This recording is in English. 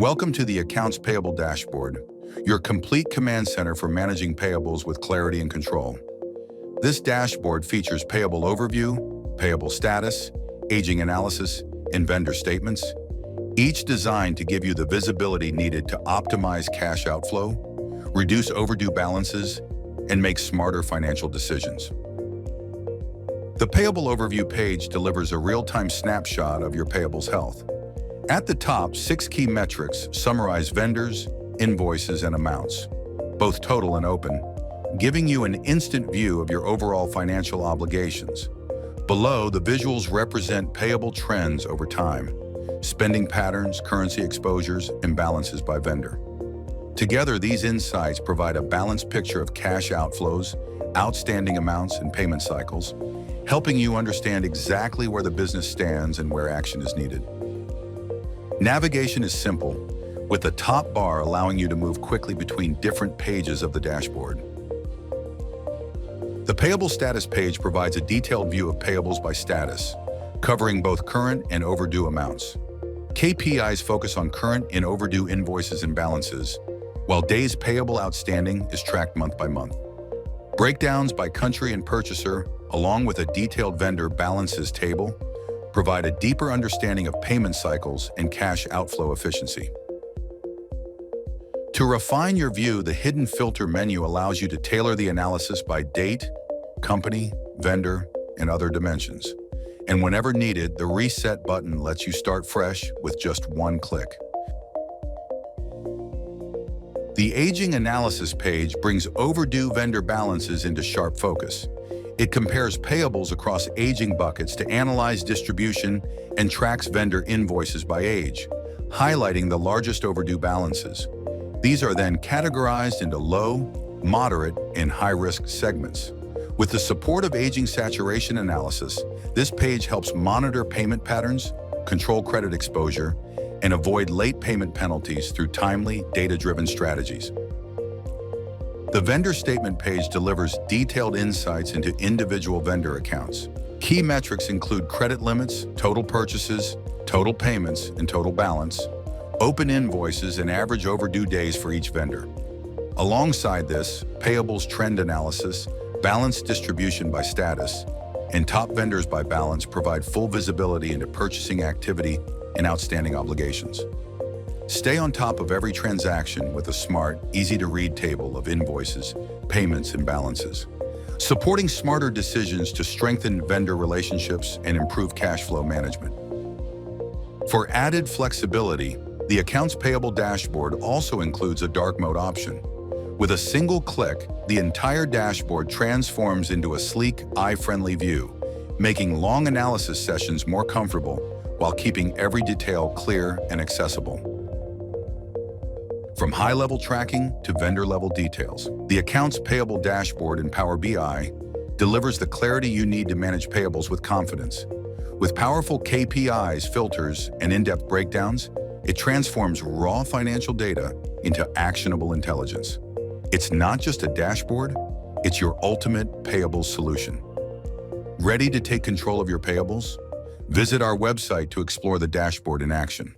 Welcome to the Accounts Payable Dashboard, your complete command center for managing payables with clarity and control. This dashboard features Payable Overview, Payable Status, Aging Analysis, and Vendor Statements, each designed to give you the visibility needed to optimize cash outflow, reduce overdue balances, and make smarter financial decisions. The Payable Overview page delivers a real-time snapshot of your payables health. At the top, 6 key metrics summarize vendors, invoices, and amounts, both total and open, giving you an instant view of your overall financial obligations. Below, the visuals represent payable trends over time, spending patterns, currency exposures, and balances by vendor. Together, these insights provide a balanced picture of cash outflows, outstanding amounts, and payment cycles, helping you understand exactly where the business stands and where action is needed. Navigation is simple, with the top bar allowing you to move quickly between different pages of the dashboard. The Payable Status page provides a detailed view of payables by status, covering both current and overdue amounts. KPIs focus on current and overdue invoices and balances, while days payable outstanding is tracked month by month. Breakdowns by country and purchaser, along with a detailed vendor balances table, provide a deeper understanding of payment cycles and cash outflow efficiency. To refine your view, the hidden filter menu allows you to tailor the analysis by date, company, vendor, and other dimensions. And whenever needed, the reset button lets you start fresh with just one click. The Aging Analysis page brings overdue vendor balances into sharp focus. It compares payables across aging buckets to analyze distribution and tracks vendor invoices by age, highlighting the largest overdue balances. These are then categorized into low, moderate, and high-risk segments. With the support of aging saturation analysis, this page helps monitor payment patterns, control credit exposure, and avoid late payment penalties through timely, data-driven strategies. The Vendor Statement page delivers detailed insights into individual vendor accounts. Key metrics include credit limits, total purchases, total payments, and total balance, open invoices, and average overdue days for each vendor. Alongside this, payables trend analysis, balance distribution by status, and top vendors by balance provide full visibility into purchasing activity and outstanding obligations. Stay on top of every transaction with a smart, easy-to-read table of invoices, payments, and balances, supporting smarter decisions to strengthen vendor relationships and improve cash flow management. For added flexibility, the Accounts Payable Dashboard also includes a dark mode option. With a single click, the entire dashboard transforms into a sleek, eye-friendly view, making long analysis sessions more comfortable while keeping every detail clear and accessible. From high-level tracking to vendor-level details, the Accounts Payable Dashboard in Power BI delivers the clarity you need to manage payables with confidence. With powerful KPIs, filters, and in-depth breakdowns, it transforms raw financial data into actionable intelligence. It's not just a dashboard, it's your ultimate payables solution. Ready to take control of your payables? Visit our website to explore the dashboard in action.